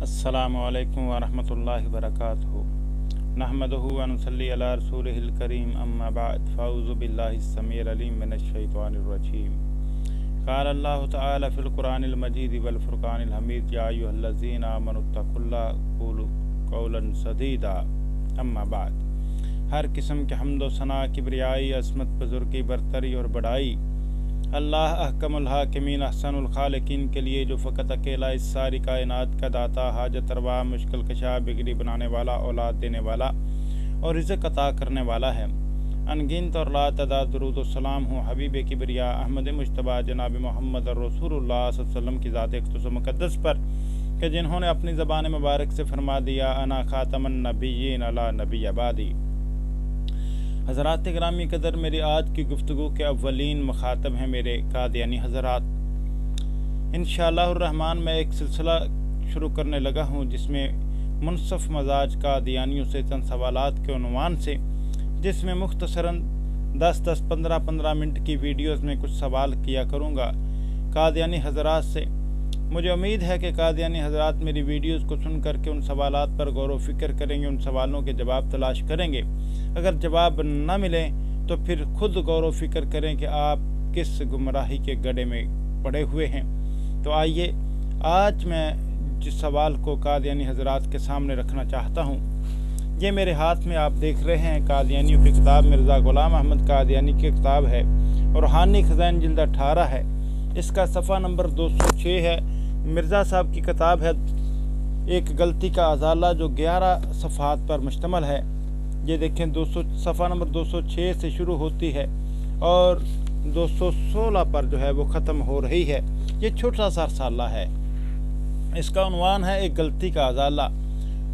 अस्सलामु अलैकुम वरहमतुल्लाहि वबरकातुहू नहमदुहु व नुसल्ली अला रसूलिहिल करीम अम्मा बाद फ़अऊज़ु बिल्लाहिस समीइल अलीम मिनश शैतानिर रजीम क़ाल अल्लाहु तआला फ़िल क़ुरानिल मजीद वल फ़ुरक़ानिल हमीद या अय्युहल्लज़ीना आमनुत्तक़ुल्लाह क़ूलू क़ौलन सदीदा अम्मा बाद। हर किस्म के हम्द व सना, किब्रियाई, असमत, बुज़ुर्गी, बरतरी और बड़ाई अल्लाह अहकमुल हाकिमीन अहसनुल खालिकीन के लिए, जो फ़कत अकेला इस सारी कायनात का दाता, हाजत रवा, मुश्किल कशा, बिगड़ी बनाने वाला, औलाद देने वाला और रिज़्क़ अता करने वाला है। अनगिनत और ला तदाद दुरूद व सलाम हो हबीब किबरिया अहमद मुश्तबा जनाब मोहम्मद रसूलुल्लाह सल्लल्लाहु अलैहि वसल्लम की ज़ात अक़दस व मुक़द्दस पर कि जिन्होंने अपनी ज़बान मुबारक से फरमा दिया अना ख़ातमुन नबिय्यीन अला नबी आबादी। हज़रात गिरामी कदर, मेरी आज की गुफ्तगू के अव्वलीन मुखातब हैं मेरे कादियानी हज़रात। इंशाअल्लाह रहमान मैं एक सिलसिला शुरू करने लगा हूँ जिसमें मुनसफ़ मजाज कादियानियों से चंद सवालात के उन्वान से, जिसमें मुख्तसरन 10-10, 15-15 मिनट की वीडियोज़ में कुछ सवाल किया करूँगा कादियानी हज़रात से। मुझे उम्मीद है कि कादियानी हज़रात मेरी वीडियोज़ को सुन करके उन सवालात पर गौर व फिक्र करेंगे, उन सवालों के जवाब तलाश करेंगे। अगर जवाब न मिलें तो फिर खुद गौर व फिक्र करें कि आप किस गुमराही के गड्ढे में पड़े हुए हैं। तो आइए, आज मैं जिस सवाल को कादियानी हज़रात के सामने रखना चाहता हूँ, ये मेरे हाथ में आप देख रहे हैं कादियानियों की किताब मिर्ज़ा ग़ुलाम अहमद कादियानी की किताब है और रूहानी ख़ज़ाइन जिल्द 18 है। इसका सफ़ा नंबर 206 है। मिर्ज़ा साहब की किताब है एक गलती का अज़ाला, जो 11 सफ़हात पर मुश्तमल है। ये देखें, सफ़ा नंबर 206 से शुरू होती है और 216 पर जो है वो ख़त्म हो रही है। ये छोटा सा रसाला है। इसका उन्वान है एक गलती का अज़ाला।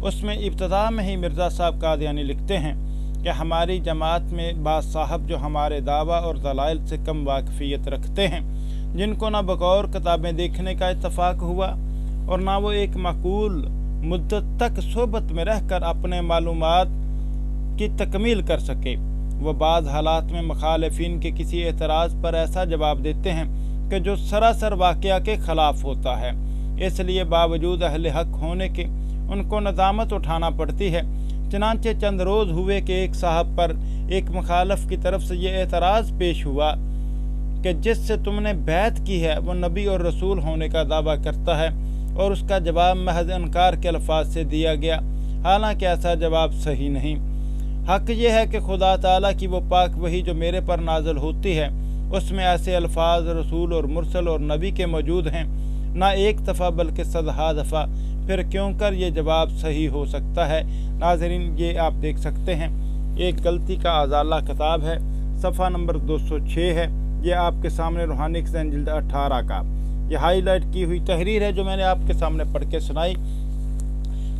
उसमें इब्तिदा में ही मिर्ज़ा साहब कादियानी लिखते हैं कि हमारी जमात में बाज़ साहब जो हमारे दावा और दलाइल से कम वाकफ़ियत रखते हैं, जिनको ना बगौर किताबें देखने का इत्तफ़ाक़ हुआ और ना वो एक माकूल मुद्दत तक सोबत में रहकर अपने मालूमात की तकमील कर सके, वो बाज़ हालात में मुखालिफिन के किसी एतराज़ पर ऐसा जवाब देते हैं कि जो सरासर वाक़या के ख़िलाफ़ होता है। इसलिए बावजूद अहले हक़ होने के उनको नदामत उठाना पड़ती है। चनांचे चंद रोज़ हुए कि एक साहब पर एक मुखालफ की तरफ से ये एतराज़ पेश हुआ कि जिससे तुमने बैत की है वो नबी और रसूल होने का दावा करता है, और उसका जवाब महज इनकार के अल्फाज से दिया गया। हालांकि ऐसा जवाब सही नहीं। हक़ ये है कि खुदा ताला की वो पाक वही जो मेरे पर नाज़िल होती है, उसमें ऐसे अल्फाज रसूल और मुरसल और नबी के मौजूद हैं, ना एक दफ़ा बल्कि सदहा दफ़ा। फिर क्यों कर ये जवाब सही हो सकता है। नाज़रीन, ये आप देख सकते हैं एक गलती का अज़ाला किताब है, सफ़ा नंबर 206 है। ये आपके सामने रूहानी ख़ज़ाइन जिल्द 18 का ये हाईलाइट की हुई तहरीर है जो मैंने आपके सामने पढ़ के सुनाई।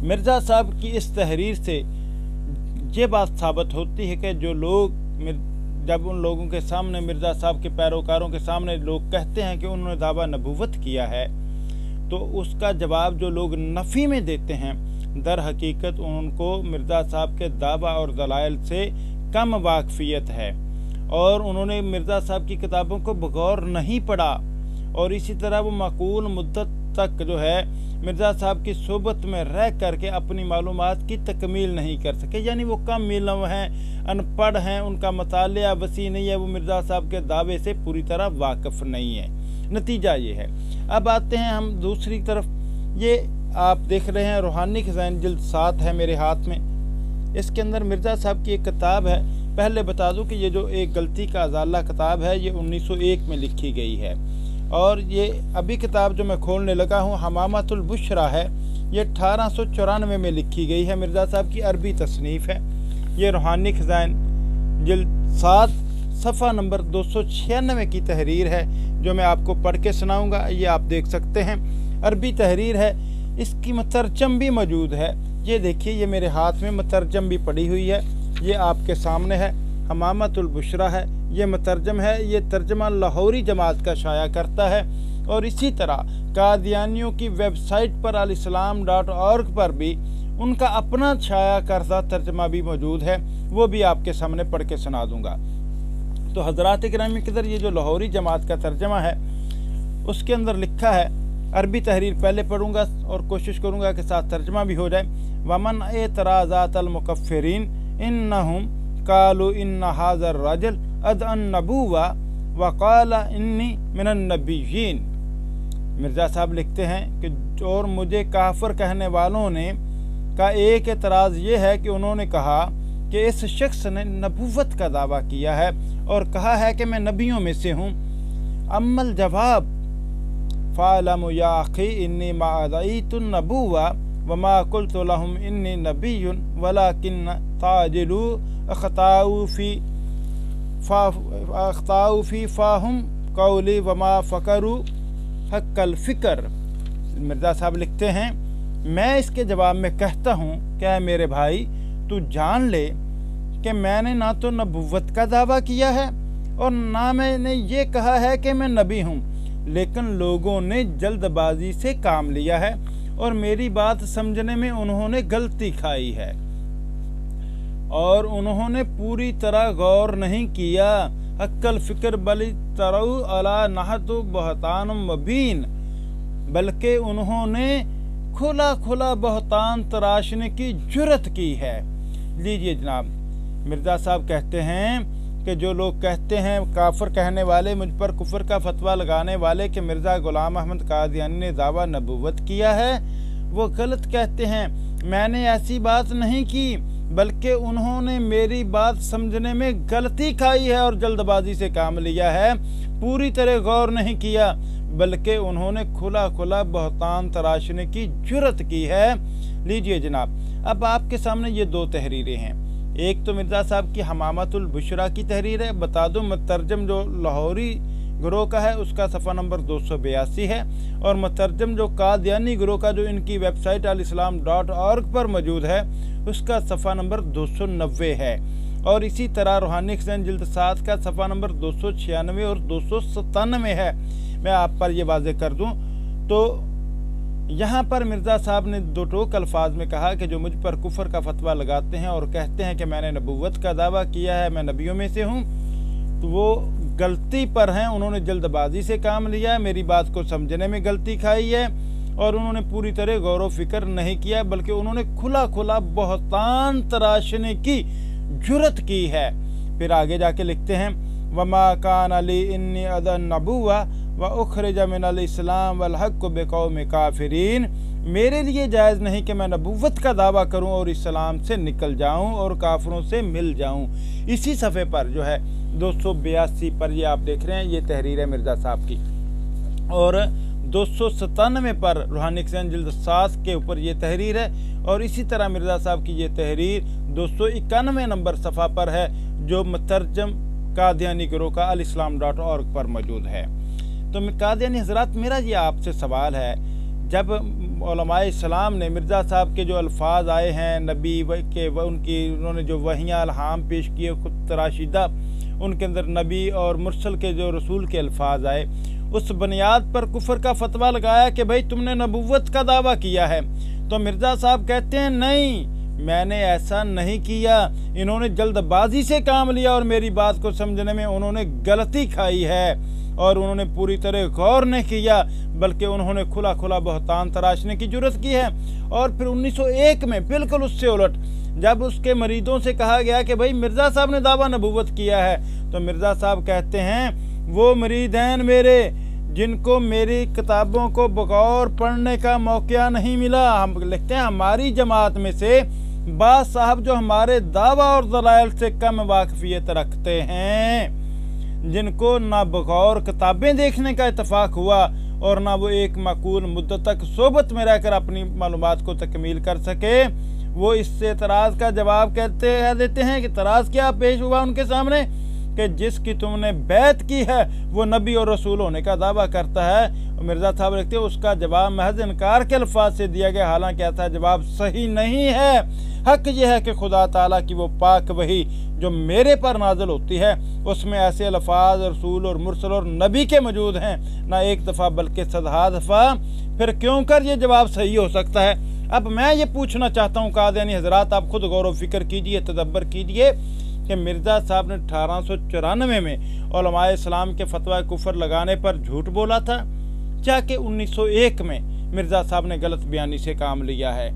मिर्ज़ा साहब की इस तहरीर से ये बात साबित होती है कि जो लोग, जब उन लोगों के सामने, मिर्ज़ा साहब के पैरोकारों के सामने लोग कहते हैं कि उन्होंने दावा नबूवत किया है, तो उसका जवाब जो लोग नफ़ी में देते हैं, दर हकीकत उनको मिर्ज़ा साहब के दावा और दलाइल से कम वाकफ़ियत है और उन्होंने मिर्ज़ा साहब की किताबों को बगौर नहीं पढ़ा, और इसी तरह वो माकूल मुद्दत तक जो है मिर्ज़ा साहब की सोबत में रह करके अपनी मालूमात की तकमील नहीं कर सके। यानी वो कम इल्म हैं, अनपढ़ हैं, उनका मतालिया वसी नहीं है, वो मिर्ज़ा साहब के दावे से पूरी तरह वाकिफ़ नहीं है। नतीजा ये है। अब आते हैं हम दूसरी तरफ। ये आप देख रहे हैं रूहानी ख़ज़ाइन जिल्द 7 है मेरे हाथ में। इसके अंदर मिर्ज़ा साहब की एक किताब है। पहले बता दूं कि ये जो एक गलती का अज़ाला किताब है ये 1901 में लिखी गई है, और ये अभी किताब जो मैं खोलने लगा हूँ हमामतुल बुशरा है, ये 1894 में लिखी गई है। मिर्ज़ा साहब की अरबी तसनीफ़ है। ये रूहानी ख़ज़ाइन जिल्द 7 सफ़ा नंबर 296 की तहरीर है जो मैं आपको पढ़ के सुनाऊँगा। ये आप देख सकते हैं अरबी तहरीर है। इसकी मतरजम भी मौजूद है। ये देखिए, ये मेरे हाथ में मतरजम भी पड़ी हुई है। ये आपके सामने है, हमामतुल बुशरा है, ये मतरजम है। ये तर्जमा लाहौरी जमात का शाया करता है, और इसी तरह कादियानियों की वेबसाइट पर alislam.org पर भी उनका अपना शाया करदा तर्जमा भी मौजूद है। वो भी आपके सामने पढ़ के सुना दूँगा। तो हज़रात गिरामी क़दर, ये जो लाहौरी जमात का तर्जमा है उसके अंदर लिखा है अरबी तहरीर पहले पढ़ूँगा और कोशिश करूँगा कि साथ तर्जमा भी हो जाए। वमन एतराज़ात अल-मुकफ़्फ़िरीन इन्नहुम क़ालू इन्ना हाज़र रजुल अदअन नबुव्वा व क़ाला इन्नी मिनन नबिय्यीन। मिर्ज़ा साहब लिखते हैं कि और मुझे काफिर कहने वालों ने का एक एतराज़ ये है कि उन्होंने कहा कि इस शख्स ने नबुव्वत का दावा किया है और कहा है कि मैं नबियों में से हूँ। अम्मल जवाब फ़अलमु या अख़ी इन्नी मा अदईतु नबुव्वा व मा क़ुल्तु लहुम इन्नी नबिय्युन वलाकिन ताजिलू अख़ताऊ फ़ी फ़ाहुम क़ौली व मा फ़करू हक़्क़ल फ़िक्र। मिर्ज़ा साहब लिखते हैं, मैं इसके जवाब में कहता हूँ क्या मेरे भाई तू जान ले कि मैंने ना तो नबुव्वत का दावा किया है और ना मैंने ये कहा है कि मैं नबी हूँ, लेकिन लोगों ने जल्दबाजी से काम लिया है और मेरी बात समझने में उन्होंने गलती खाई है और उन्होंने पूरी तरह गौर नहीं किया। हक़्क़ल फ़िक्र बली तरऊ अला नहतु बहतान मुबीन, बल्कि उन्होंने खुला खुला बहतान तराशने की जुर्रत की है। लीजिए जनाब, मिर्ज़ा साहब कहते हैं कि जो लोग कहते हैं काफिर कहने वाले, मुझ पर कुफर का फतवा लगाने वाले कि मिर्ज़ा ग़ुलाम अहमद कादियानी ने दावा नबुव्वत किया है, वो गलत कहते हैं। मैंने ऐसी बात नहीं की, बल्कि उन्होंने मेरी बात समझने में गलती खाई है और जल्दबाजी से काम लिया है, पूरी तरह गौर नहीं किया, बल्कि उन्होंने खुला खुला बहतान तराशने की जुर्रत की है। लीजिए जनाब, अब आपके सामने ये दो तहरीरें हैं। एक तो मिर्ज़ा साहब की हमामतुल बुशरा की तहरीर है, बता दूं मुतरजम जो लाहौरी ग्रोह का है उसका सफ़ा नंबर 282 है, और मुतरजम जो कादियानी ग्रोह का जो इनकी वेबसाइट alislam.org पर मौजूद है उसका सफ़ा नंबर 290 है। और इसी तरह रूहानी खज़ाइन जिल्द 7 का सफ़ा नंबर 296 और 297 है। मैं आप पर ये वाज़ेह कर दूं तो यहाँ पर मिर्ज़ा साहब ने दो टोक अल्फाज में कहा कि जो मुझ पर कुफर का फतवा लगाते हैं और कहते हैं कि मैंने नबुव्वत का दावा किया है, मैं नबियों में से हूँ, तो वो गलती पर हैं। उन्होंने जल्दबाजी से काम लिया है, मेरी बात को समझने में गलती खाई है और उन्होंने पूरी तरह गौर व फिक्र नहीं किया, बल्कि उन्होंने खुला खुला बहतान तराशने की जुर्रत की है। फिर आगे जाके लिखते हैं, वमा कान अली इन्नी अदन नबुव्वा व उखरिज मिनल इस्लाम वल हक़्क़ु बिक़ौम काफिरीन। मेरे लिए जायज़ नहीं कि मैं नबुव्वत का दावा करूं और इस्लाम से निकल जाऊं और काफिरों से मिल जाऊं। इसी सफ़े पर जो है 282 पर ये आप देख रहे हैं, ये तहरीर है मिर्ज़ा साहब की, और 297 पर रूहानी खज़ाइन जिल्द 7 के ऊपर ये तहरीर है, और इसी तरह मिर्ज़ा साहब की ये तहरीर 291 नंबर सफ़ा पर है जो मुतरजम कादियानी गिरोह का alislam.org पर मौजूद है। तो कादियानी हज़रात, मेरा ये आपसे सवाल है, जब उलमाए इस्लाम ने मिर्ज़ा साहब के जो अल्फाज आए हैं नबी के उन्होंने जो वहियाँ अलहाम पेश किए खुद तराशिदा, उनके अंदर नबी और मुरसल के जो रसूल के अल्फाज आए, उस बुनियाद पर कुफर का फतवा लगाया कि भाई तुमने नबुव्वत का दावा किया है, तो मिर्ज़ा साहब कहते हैं नहीं, मैंने ऐसा नहीं किया, इन्होंने जल्दबाजी से काम लिया और मेरी बात को समझने में उन्होंने गलती खाई है और उन्होंने पूरी तरह गौर नहीं किया, बल्कि उन्होंने खुला खुला बहतान तराशने की जुर्रत की है। और फिर 1901 में बिल्कुल उससे उलट, जब उसके मरीदों से कहा गया कि भाई मिर्ज़ा साहब ने दावा नबुव्वत किया है, तो मिर्ज़ा साहब कहते हैं वो मरीदैन मेरे जिनको मेरी किताबों को बगौर पढ़ने का मौका नहीं मिला, हम लिखते हैं हमारी जमात में से बास साहब जो हमारे दावा और दलाइल से कम वाकफियत रखते हैं, जिनको ना बगौर किताबें देखने का इत्तफाक हुआ और ना वो एक माकूल मुद्दत तक सोबत में रहकर अपनी मालूमात को तकमील कर सके, वो इससे तराज का जवाब देते हैं कि तराज क्या पेश हुआ उनके सामने कि जिसकी तुमने बैत की है वो नबी और रसूल होने का दावा करता है। मिर्ज़ा साहब लिखते हैं उसका जवाब महज इनकार के अल्फाज से दिया गया, हालांकि ऐसा जवाब सही नहीं है। हक यह है कि खुदा ताला की वो पाक वही जो मेरे पर नाज़िल होती है उसमें ऐसे अल्फाज रसूल और मुरसल और नबी के मौजूद हैं, ना एक दफ़ा बल्कि सदा दफ़ा। फिर क्यों कर ये जवाब सही हो सकता है। अब मैं ये पूछना चाहता हूँ कादियानी हज़रात, आप खुद गौर व फिक्र कीजिए, तदब्बर कीजिए कि मिर्ज़ा साहब ने 1894 में उलमाए इस्लाम के फतवा कुफर लगाने पर झूठ बोला था, जाके 1901 में मिर्ज़ा साहब ने गलत बयानी से काम लिया है।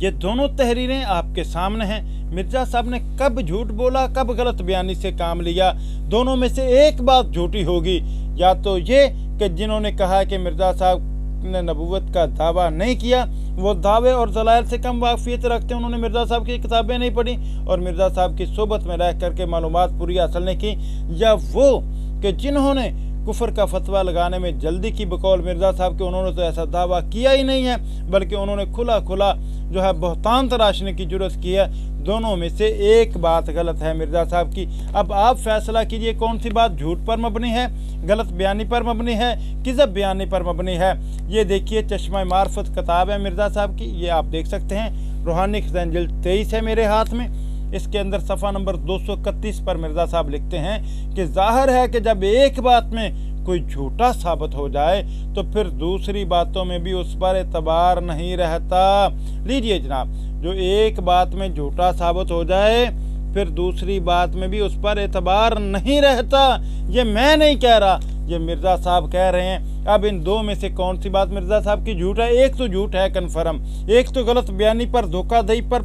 ये दोनों तहरीरें आपके सामने हैं। मिर्ज़ा साहब ने कब झूठ बोला, कब गलत बयानी से काम लिया, दोनों में से एक बात झूठी होगी। या तो ये कि जिन्होंने कहा कि मिर्ज़ा साहब ने नबूवत का दावा नहीं किया, वो दावे और दलाइल से कम वाक़फ़ियत रखते हैं, उन्होंने मिर्ज़ा साहब की किताबें नहीं पढ़ी और मिर्ज़ा साहब की सोबत में रह करके मालूमात पूरी हासिल नहीं की। या वो कि जिन्होंने कुफर का फतवा लगाने में जल्दी की, बकौल मिर्ज़ा साहब के उन्होंने तो ऐसा दावा किया ही नहीं है, बल्कि उन्होंने खुला खुला जो है बहतान तराशने की जुर्रत की है। दोनों में से एक बात गलत है मिर्ज़ा साहब की। अब आप फैसला कीजिए कौन सी बात झूठ पर मबनी है, गलत बयानी पर मबनी है, किज़ब बयानी पर मबनी है। ये देखिए चश्मा मार्फत किताब है मिर्ज़ा साहब की, ये आप देख सकते हैं। रूहानी खज़ाइन जिल्द 23 है मेरे हाथ में। इसके अंदर सफ़ा नंबर 231 पर मिर्ज़ा साहब लिखते हैं कि ज़ाहिर है कि जब एक बात में कोई झूठा साबित हो जाए तो फिर दूसरी बातों में भी उस पर एतबार नहीं रहता। लीजिए जनाब, जो एक बात में झूठा साबित हो जाए फिर दूसरी बात में भी उस पर एतबार नहीं रहता। ये मैं नहीं कह रहा, ये मिर्ज़ा साहब कह रहे हैं। अब इन दो में से कौन सी बात मिर्ज़ा साहब की झूठ है? एक तो झूठ है कन्फर्म, एक तो गलत बयानी पर, धोखाधड़ी पर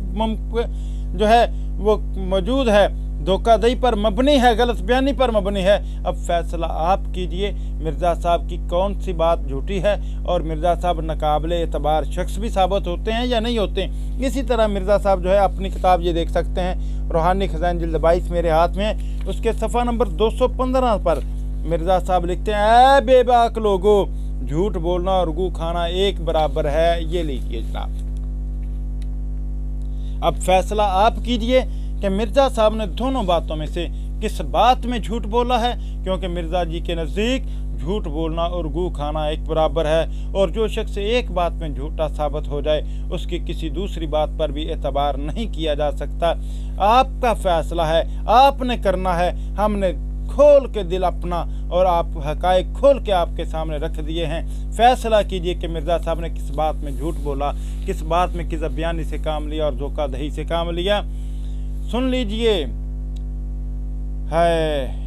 जो है वो मौजूद है, धोखाधड़ी पर मबनी है, गलत बयानी पर मबनी है। अब फैसला आप कीजिए मिर्ज़ा साहब की कौन सी बात झूठी है और मिर्ज़ा साहब नाकाबिले एतबार शख्स भी साबित होते हैं या नहीं होते। इसी तरह मिर्ज़ा साहब जो है अपनी किताब ये देख सकते हैं, रूहानी खज़ाइन जिल्द 22 मेरे हाथ में है। उसके सफ़ा नंबर 215 पर मिर्ज़ा साहब लिखते हैं, ऐ बेबाक लोगो, झूठ बोलना और गू खाना एक बराबर है। ये लीजिए जनाब, अब फैसला आप कीजिए कि मिर्ज़ा साहब ने दोनों बातों में से किस बात में झूठ बोला है, क्योंकि मिर्ज़ा जी के नज़दीक झूठ बोलना और गू खाना एक बराबर है। और जो शख्स एक बात में झूठा साबित हो जाए उसकी किसी दूसरी बात पर भी एतबार नहीं किया जा सकता। आपका फैसला है, आपने करना है। हमने खोल के दिल अपना और आप हक़ाइक़ खोल के आपके सामने रख दिए हैं। फैसला कीजिए कि मिर्ज़ा साहब ने किस बात में झूठ बोला, किस बात में किज़ब बयानी से काम लिया और धोखाधड़ी से काम लिया। सुन लीजिए, है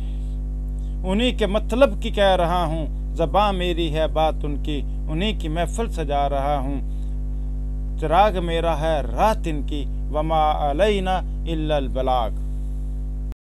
उन्हीं के मतलब की कह रहा हूँ, ज़बां मेरी है बात उनकी, उन्हीं की महफिल सजा रहा हूँ। चिराग मेरा है रात इनकी, वमा अलैना इल्लल बलाग।